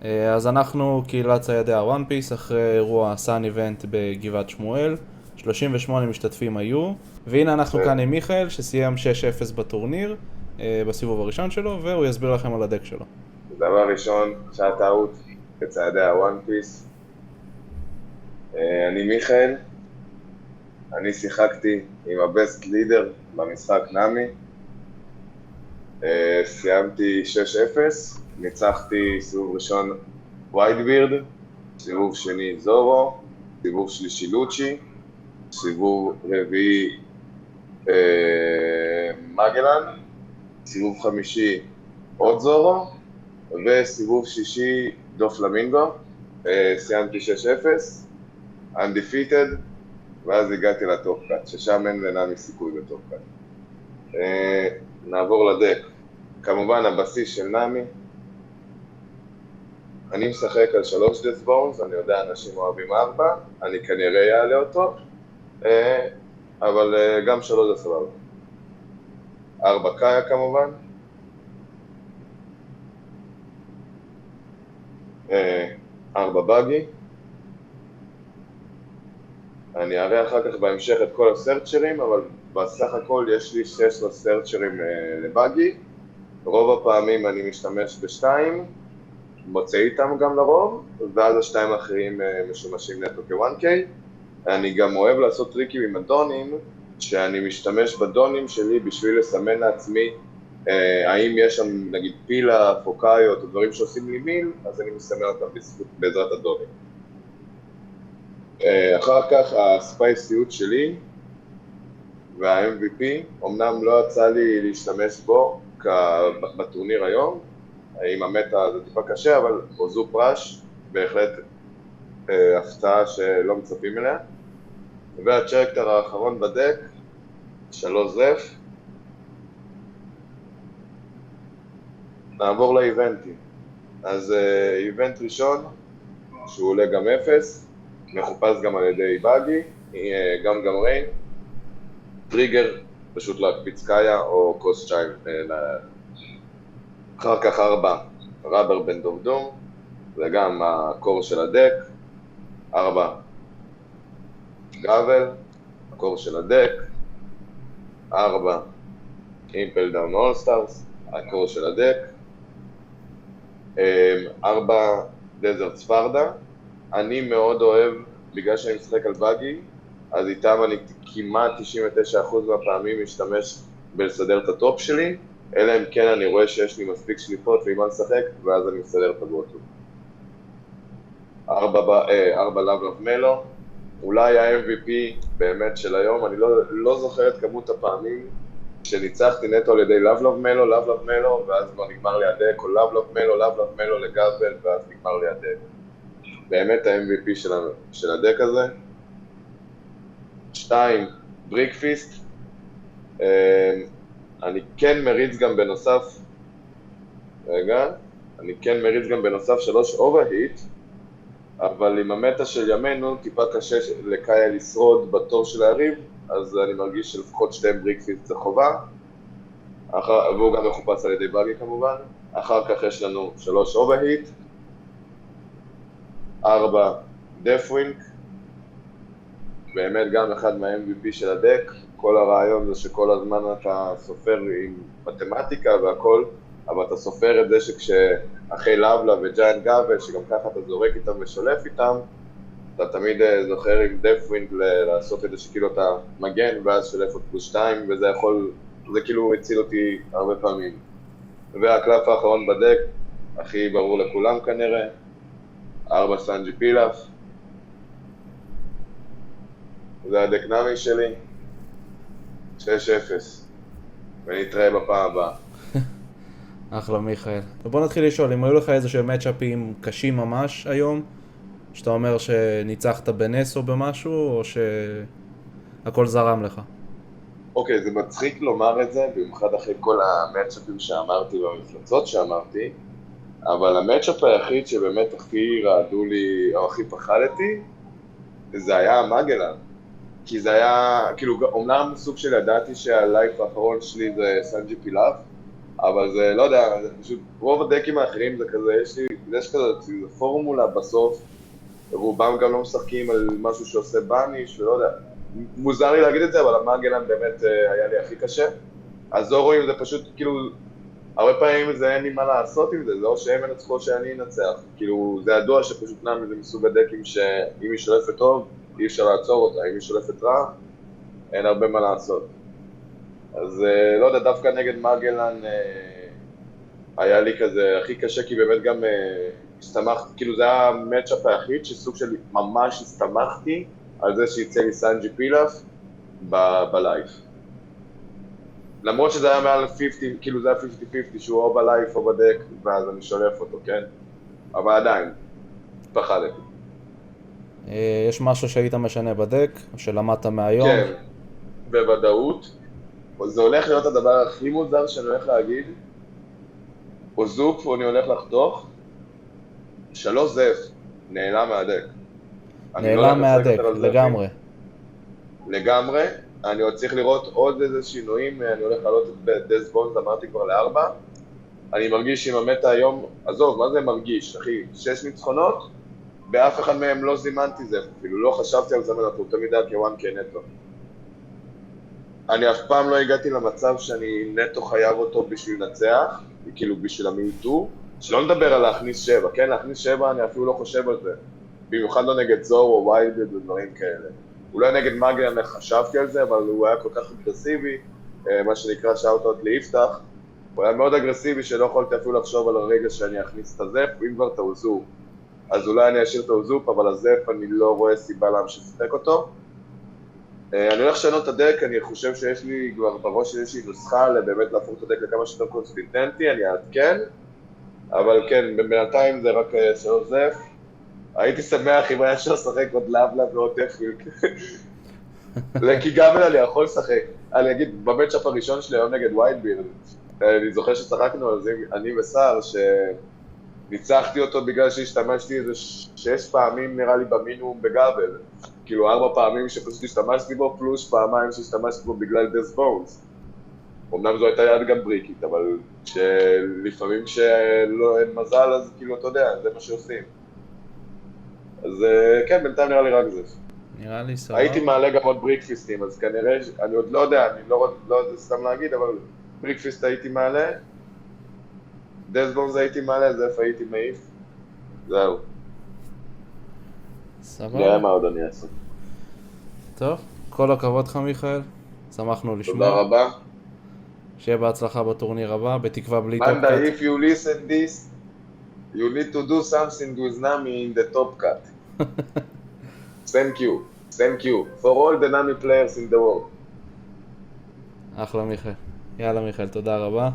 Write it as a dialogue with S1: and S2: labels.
S1: אז אנחנו קהילת ציידי הוואן פיס אחרי אירוע סאן איבנט בגבעת שמואל. 38 משתתפים היו, והנה אנחנו כאן עם מיכאל שסיים 6-0 בטורניר בסיבוב הראשון שלו, והוא יסביר לכם על הדק שלו.
S2: דבר ראשון, שאט אאוט בציידי הוואן פיס. אני מיכאל, אני שיחקתי עם הבסט לידר במשחק נאמי, סיימתי 6-0, ניצחתי סיבוב ראשון ויידבירד, סיבוב שני זורו, סיבוב שלישי לוצ'י, סיבוב רביעי מגלן, סיבוב חמישי עוד זורו, וסיבוב שישי דו פלמינגו. סיימתי 6-0, undefeated, ואז הגעתי לטופ קאט, ששם אין לנאמי סיכוי בטופ קאט. נעבור לדק. כמובן הבסיס של נאמי, אני משחק על 3 דסבורנס, אני יודע אנשים אוהבים 4, אני כנראה אעלה אותו, אבל גם 3 זה סבבה. 4 קאיה כמובן, 4 בגי, אני אראה אחר כך בהמשך את כל הסרצ'רים, אבל בסך הכל יש לי 6 סרצ'רים לבגי, רוב הפעמים אני משתמש ב2, מוצא איתם גם לרוב, ואז השתיים האחרים משומשים נטו כ-1K. אני גם אוהב לעשות טריקים עם הדונים, שאני משתמש בדונים שלי בשביל לסמן לעצמי האם יש שם נגיד פילה, פוקאיות או דברים שעושים לי מיל, אז אני מסמן אותם בעזרת הדונים. אחר כך הספייסיות שלי וה-MVP, אמנם לא יצא לי להשתמש בו בטורניר היום, עם המטה זה טיפה קשה, אבל עוזו פרש, בהחלט הפתעה שלא מצפים אליה. והצ'רקטר האחרון בדק, 3 רף. נעבור לאיבנטים. אז איבנט ראשון, שהוא עולה גם 0, מחופש גם על ידי בגי, גם ריין. טריגר, פשוט להקפיץ קאיה או קוסט צ'ייב. אחר כך 4, ראבר בן דומדום, זה גם הקור של הדק. 4, גאבל, הקור של הדק. 4, אימפל דאון אול סטארס, הקור של הדק. 4, דזרט ספרדה. אני מאוד אוהב, בגלל שאני משחק על בגי, אז איתם אני כמעט 99% מהפעמים משתמש בלסדר את הטופ שלי, אלא אם כן אני רואה שיש לי מספיק שליפות ועם מה לשחק, ואז אני מסדר את הבוטו. 4 לאב מלו, אולי ה-MVP באמת של היום, אני לא זוכר את כמות הפעמים שניצחתי נטו על ידי לאב מלו, ואז כבר נגמר לי הדק, או לאב מלו לגאבל, ואז נגמר לי הדק. באמת ה-MVP של הדק הזה. 2, בריקפיסט. אני כן מריץ גם בנוסף 3 אוברהיט, אבל עם המטה של ימינו טיפה קשה לקאיה לשרוד בתור של היריב, אז אני מרגיש שלפחות 2 בריקפיסט זה חובה, והוא גם מחופש על ידי בגי כמובן. אחר כך יש לנו 3 אוברהיט, 4 דפווינק, באמת גם אחד מה-MVP של הדק. כל הרעיון זה שכל הזמן אתה סופר עם מתמטיקה והכל, אבל אתה סופר את זה שכשאחרי לבלה וג'יינט גאבל, שגם ככה אתה זורק איתם ושולף איתם, אתה תמיד זוכר עם דפווינק לעשות את זה שכאילו אתה מגן ואז שולף עוד +2, וזה זה כאילו הציל אותי הרבה פעמים. והקלף האחרון בדק, הכי ברור לכולם כנראה, 4 סנג'י פילאף. זה הדק נאמי שלי, 6-0, ונתראה בפעם הבאה.
S1: אחלה מיכאל. בוא נתחיל לשאול, אם היו לך איזשהו מאצ'אפים קשים ממש היום, שאתה אומר שניצחת בנס או במשהו, או שהכל זרם לך?
S2: אוקיי, זה מצחיק לומר את זה, במיוחד אחרי כל המאצ'אפים שאמרתי והמפלצות שאמרתי, אבל המאצ'אפ היחיד שבאמת הכי רעדו לי, או הכי פחדתי, זה היה המגלן. כי זה היה, כאילו, אומנם סוג של ידעתי שהלייף האחרון שלי זה סנג'י פילאף, אבל זה, לא יודע, זה פשוט, רוב הדקים האחרים זה כזה, יש כזה פורמולה בסוף, רובם גם לא משחקים על משהו שעושה בניש, ולא יודע, מוזר לי להגיד את זה, אבל המאגלן באמת היה לי הכי קשה. הזורואים זה פשוט, כאילו, הרבה פעמים זה אין לי מה לעשות עם זה, זה או שהם ינצחו או שאני אנצח. כאילו, זה ידוע שפשוט נעמי זה מסוג הדקים שאם היא שולפת טוב, אי אפשר לעצור אותה, אם היא שולפת רע, אין הרבה מה לעשות. אז לא יודע, דווקא נגד מאגלן היה לי כזה הכי קשה, כי באמת גם הסתמכתי, כאילו זה היה המאצ'אפ היחיד שסוג של ממש הסתמכתי על זה שיצא לי סנג'י פילאף בלייף. למרות שזה היה מעל 50, כאילו זה היה 50-50 שהוא או בלייף או בדק, ואז אני שולף אותו, כן? אבל עדיין, פחדתי.
S1: יש משהו שהיית משנה בדק, או שלמדת מהיום?
S2: כן, בוודאות. זה הולך להיות הדבר הכי מוזר שאני הולך להגיד. או זופ, או אני הולך לחתוך. 3 זף, נעלם מהדק.
S1: נעלם מהדק, לגמרי.
S2: לגמרי. אני עוד צריך לראות עוד איזה שינויים, אני הולך לעלות את דז בונד, אמרתי כבר ל4. אני מרגיש עם המטה היום, עזוב, מה זה מרגיש, אחי? 6 ניצחונות, באף אחד מהם לא זימנתי זה, אפילו לא חשבתי על זמן, הוא תמיד היה כ1K נטו. אני אף פעם לא הגעתי למצב שאני נטו חייב אותו בשביל לנצח, כאילו בשביל המיעוטו, שלא נדבר על להכניס 7, כן? להכניס 7 אני אפילו לא חושב על זה, במיוחד לא נגד זור או ויילד ודברים כאלה. אולי נגד מאגלן חשבתי על זה, אבל הוא היה כל כך אגרסיבי, מה שנקרא שאוט-אוט ליפתח, הוא היה מאוד אגרסיבי שלא יכולתי אפילו לחשוב על הרגע שאני אכניס את הזף, ואם כבר את האוזופ, אז אולי אני אשאיר את האוזופ, אבל הזף אני לא רואה סיבה להמשיך לשחק אותו. אני הולך לשנות את הדק, אני חושב שיש לי כבר בראש איזושהי נוסחה לבאמת להפוך את הדק לכמה שיותר קונסיסטנטי, אני אעדכן, אבל כן, בינתיים זה רק 3 זף. הייתי שמח אם היה אפשר לשחק עוד לאב ועוד דפילק. כי גם אני יכול לשחק. אני אגיד, במצ'אפ הראשון שלי היום נגד ווייטביר, אני זוכר ששחקנו על זה, אני וסער, שניצחתי אותו בגלל שהשתמשתי איזה 6 פעמים נראה לי במינימום בגאבל. כאילו 4 פעמים שפשוט השתמשתי בו, פלוס פעמיים שהשתמשתי בו בגלל דס בונס. אמנם זו הייתה יד גם בריקית, אבל לפעמים כשלא אין מזל, אז כאילו אתה יודע, זה מה שעושים. אז כן, בינתיים נראה לי רק זה.
S1: נראה לי סבבה.
S2: הייתי מעלה גם עוד בריקפיסטים, אז כנראה, אני עוד לא יודע, אני לא יודע סתם להגיד, אבל בריקפיסט הייתי מעלה, דסבונס הייתי מעלה, אז איפה הייתי מעיף, זהו.
S1: סבבה.
S2: נראה מה עוד אני אעשה.
S1: טוב, כל הכבוד לך מיכאל, שמחנו לשמוע.
S2: תודה רבה.
S1: שיהיה בהצלחה בטורניר הבא, בתקווה בלי טופ קאט.
S2: Manda, if you listen this, you need to do something with Nami in the top cut. Thank you for all the Nami players in the world.
S1: אחלה מיכאל. יאללה מיכאל, תודה רבה.